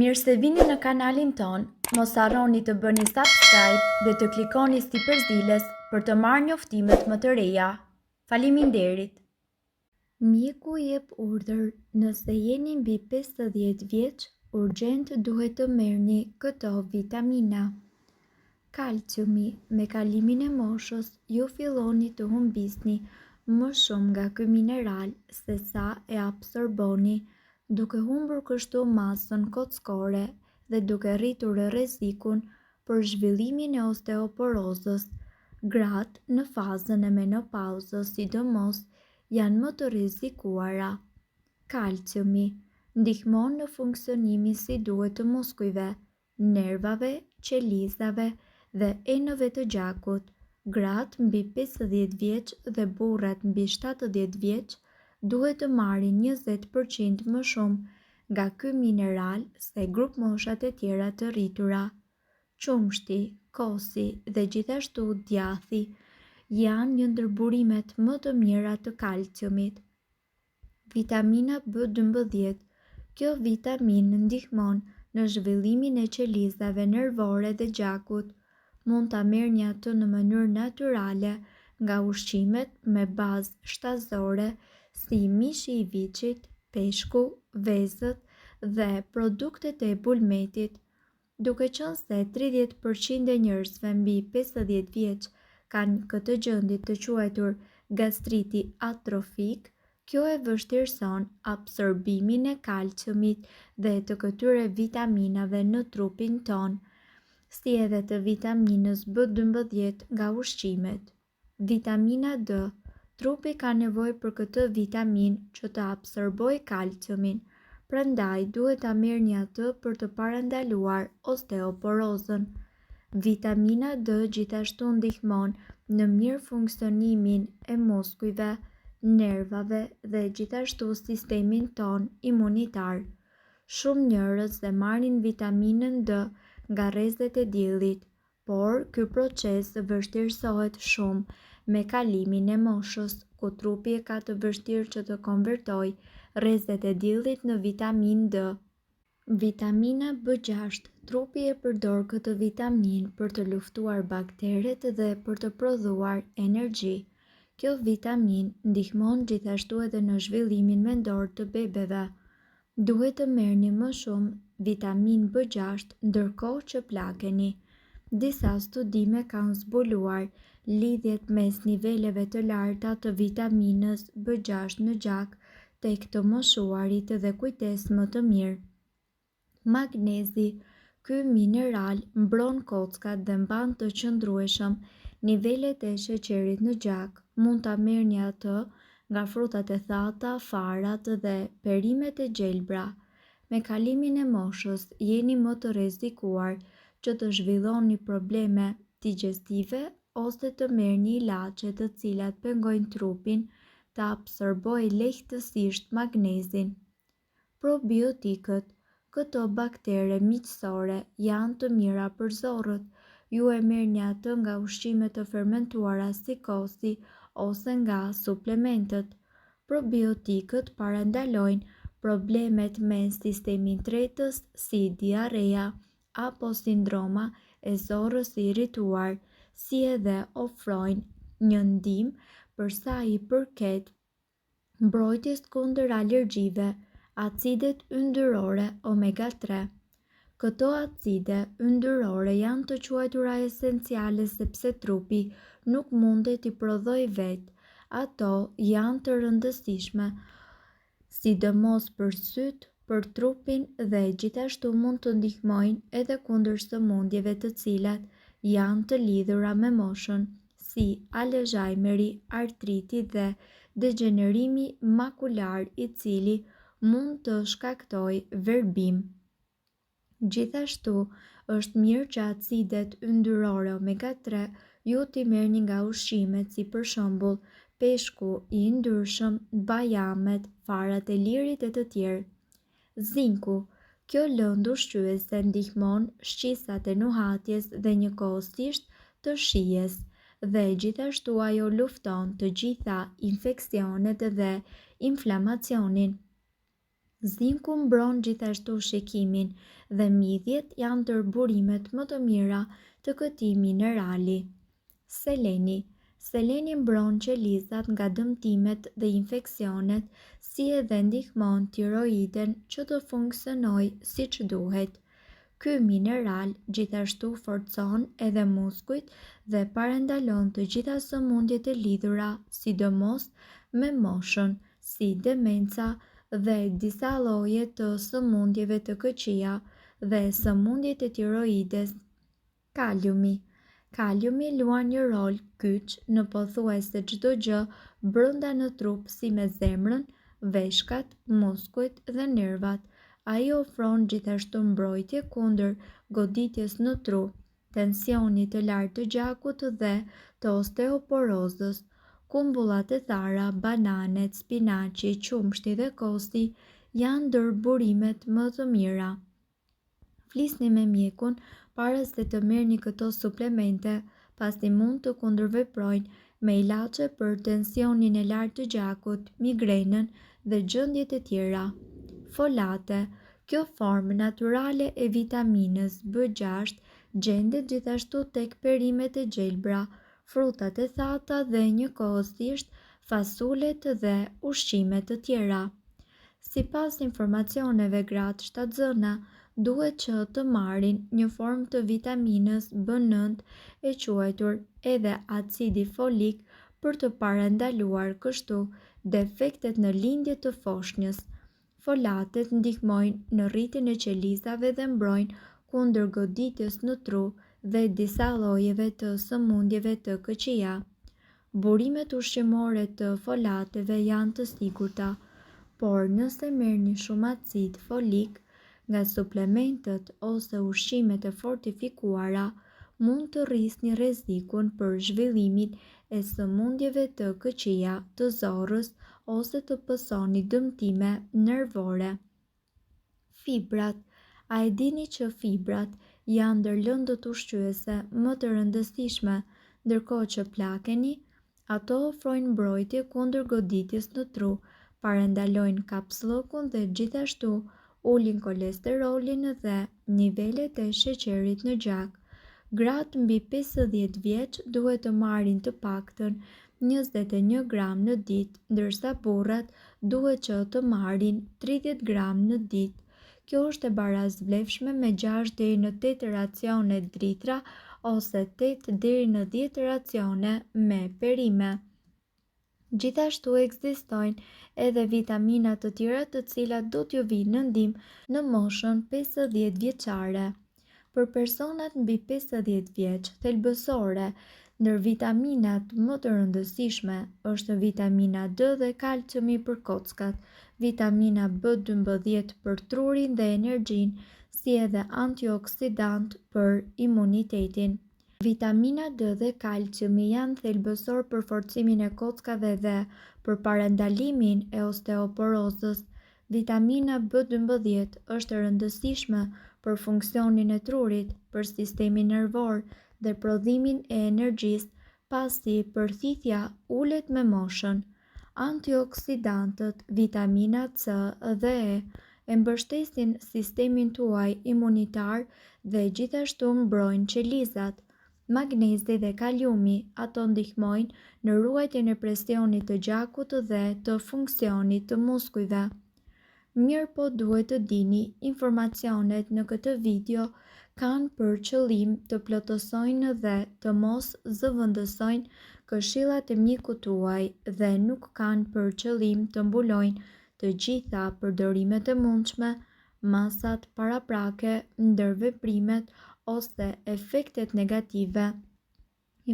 Mirë se vini në kanalin ton, mos harroni të bëni subscribe dhe të klikoni si përzieles për të marrë njoftimet më të reja. Faleminderit! Mjeku jep urdhër nëse jeni mbi 50 vjeç, urgjent duhet të merrni këto vitamina. Kalciumi, me kalimin e moshës, ju filloni të humbisni më shumë nga ky mineral se sa e absorboni, duke humbur kështu masën kockore dhe duke rritur rrezikun për zhvillimin e osteoporozës. Gratë në fazën e menopauzës sidomos janë më të rrezikuara. Kalciumi ndihmon në funksionimin si duhet të muskujve, nervave, qelizave dhe enëve të gjakut. Gratë mbi 50 vjeç dhe burrat mbi 70 vjeç duhet të marrin 20% më shumë nga ky mineral se grup moshat e tjera të rritura. Qumshti, kosi dhe gjithashtu djathi janë një ndër burimet më të mira të kalciumit. Vitamina B12. Kjo vitaminë ndihmon në zhvillimin e qelizave nervore dhe gjakut. Mund ta merrni atë në mënyrë natyrale nga ushqimet me bazë shtazore si mishi i viçit, peshku, vezët dhe produktet e bulmetit. Duke qenë se 30% e njerëzve mbi 50 vjeç kanë këtë gjendje të quajtur gastriti atrofik, kjo e vështirëson absorbimin e kalciumit dhe të këtyre vitaminave në trupin ton, si edhe të vitaminës B12 nga ushqimet. Vitamina D. Trupi ka nevojë për këtë vitaminë që të absorbojë kalciumin, prandaj duhet ta merrni atë për të parandaluar osteoporozën. Vitamina D gjithashtu ndihmon në mirë funksionimin e muskujve, nervave dhe gjithashtu sistemin ton imunitar. Shumë njerëz e marrin vitaminën D nga rrezet e diellit, por ky proces vështirësohet shumë me kalimin e moshës, ku trupi e ka të vështirë që të konvertojë rrezet e diellit në vitaminë D. Vitamina B6. Trupi e përdor këtë vitaminë për të luftuar bakteret dhe për të prodhuar energji. Kjo vitaminë ndihmon gjithashtu edhe në zhvillimin mendor të bebeve. Duhet të merrni më shumë vitaminë B6 ndërkohë që plakeni. Disa studime kanë zbuluar lidhjet mes niveleve të larta të vitaminës B6 në gjak tek të moshuarit dhe kujtesë më të mirë. Magnezi. Ky mineral mbron kockat dhe mban të qëndrueshëm nivelet e sheqerit në gjak. Mund ta merrni atë nga frutat e thata, farat dhe perimet e gjelbra. Me kalimin e moshës jeni më të rrezikuar që të zhvilloni probleme digestive ose të merrni ilaçe të cilat pengojnë trupin të absorbojë lehtësisht magnezin. Probiotikët. Këto baktere miqësore janë të mira për zorrët. Ju e merrni atë nga ushqimet të fermentuara si kosi ose nga suplementët. Probiotikët parandalojnë problemet me sistemin tretës si diarrea apo sindroma e zorrës së irrituar, si edhe ofrojnë një ndihmë për sa i përket mbrojtjes kundër alergjive. Acidet yndyrore omega 3. Këto acide yndyrore janë të quajtura esenciale sepse trupi nuk mundet i prodhojë vetë. Ato janë të rëndësishme, sidomos për syt, për trupin dhe gjithashtu mund të ndihmojnë edhe kundër sëmundjeve të cilat janë të lidhura me moshën, si Alzheimeri, artriti dhe degenerimi makular i cili mund të shkaktojë verbim. Gjithashtu, është mirë që acidet yndyrore omega 3 ju t'i merrni nga ushqimet si për shembull peshku i yndyrshëm, bajamet, farat e lirit e të tjerë. Zinku. Kjo lëndë ushqyese ndihmon shqisat e nuhatjes dhe njëkohësisht të shijes, dhe gjithashtu ajo lufton të gjitha infeksionet dhe inflamacionin. Zinku mbron gjithashtu shikimin dhe midhjet janë ndër burimet më të mira të këtij minerali. Seleni. Seleni mbron qelizat nga dëmtimet dhe infeksionet, si edhe ndihmon tiroiden që të funksionojë siç duhet. Ky mineral gjithashtu forcon edhe muskujt dhe parandalon të gjitha sëmundjet e lidhura, sidomos me moshën, si demenca dhe disa lloje të sëmundjeve të këqija dhe sëmundjet e tiroides. Kaliumi. Kaliumi luan një rol kyç në pothuajse çdo gjë brenda në trup, si me zemrën, veshkat, muskujt dhe nervat. Ai ofron gjithashtu mbrojtje kundër goditjes në tru, tensionit të lartë të gjakut dhe të osteoporozës. Kumbullat e thara, bananet, spinaqi, qumshti dhe kosti janë ndër burimet më të mira. Flisni me mjekun para se të merrni këto suplemente, pasi mund të kundërveprojnë me ilaçe për tensionin e lartë të gjakut, migrenën dhe gjendjet e tjera. Folate. Kjo formë natyrale e vitaminës B6 gjendet gjithashtu tek perimet e gjelbra, frutat e thata dhe njëkohësisht fasulet dhe ushqimet të tjera. Sipas informacioneve, gratë shtatzëna duhet që të marrin një formë të vitaminës B9 e quajtur edhe acidi folik për të parandaluar kështu defektet në lindje të foshnjës. Folatet ndihmojnë në rritjen e qelizave dhe mbrojnë kundër goditjes në tru dhe disa llojeve të sëmundjeve të këqija. Burimet ushqimore të folateve janë të sigurta, por nëse merrni shumë acid folik nga suplementët ose ushqimet e fortifikuara, mund të rrisni rrezikun për zhvillimin e sëmundjeve të këqija të zorrës ose të pësoni dëmtime nervore. Fibrat. A e dini që fibrat janë ndër lëndët ushqyese më të rëndësishme, ndërkohë që plakeni, ato ofrojnë mbrojtje kundër goditjes në tru, parandalojnë kapsllokun dhe gjithashtu ulin kolesterolin dhe nivelet e sheqerit në gjak. Gratë mbi 50 vjeç duhet të marrin të paktën 21 gram në ditë, ndërsa burrat duhet që të marrin 30 gram në ditë. Kjo është e barazvlefshme me 6 deri në 8 racione dritra ose 8 deri në 10 racione me perime. Gjithashtu ekzistojnë edhe vitamina të tjera të cilat do t'ju vinë në ndihmë në moshën 50 vjeçare. Për personat mbi 50 vjeç, thelbësore ndër vitaminat më të rëndësishme është vitamina D dhe kalciumi për kockat, vitamina B12 për trurin dhe energjinë, si edhe antioksidant për imunitetin. Vitamina D dhe kalciumi janë thelbësor për forcimin e kockave dhe për parandalimin e osteoporozës. Vitamina B12 është e rëndësishme për funksionin e trurit, për sistemin nervor dhe prodhimin e energjisë, pasi përthithja ulet me moshën. Antioksidantët, vitamina C dhe E mbështesin sistemin tuaj imunitar dhe gjithashtu mbrojnë qelizat. Magnezi dhe kaliumi, ato ndihmojnë në ruajtjen e presionit të gjakut dhe të funksionit të muskujve. Mirë po duhet të dini, informacionet në këtë video kanë për qëllim të plotësojnë dhe të mos zëvendësojnë këshillat e mjekut tuaj dhe nuk kanë për qëllim të mbulojnë të gjitha përdorimet e mundshme, masat paraprake, ndërveprimet ose efektet negative.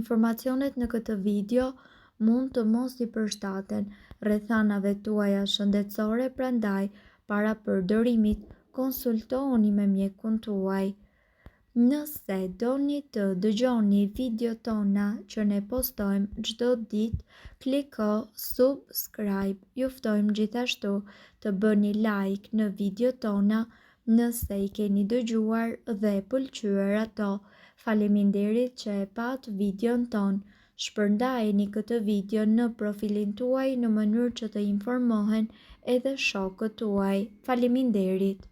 Informacionet në këtë video mund të mos i përshtaten rrethanave tuaja shëndetësore, prandaj para përdorimit konsultohuni me mjekun tuaj. Nëse doni të dëgjoni video tona që ne postojmë çdo ditë, kliko subscribe. Ju ftojmë gjithashtu të bëni like në video tona nëse i keni dëgjuar dhe pëlqyer ato. Faleminderit që e pat videon ton. Shpërndajeni këtë video në profilin tuaj në mënyrë që të informohen edhe shokët tuaj. Faleminderit!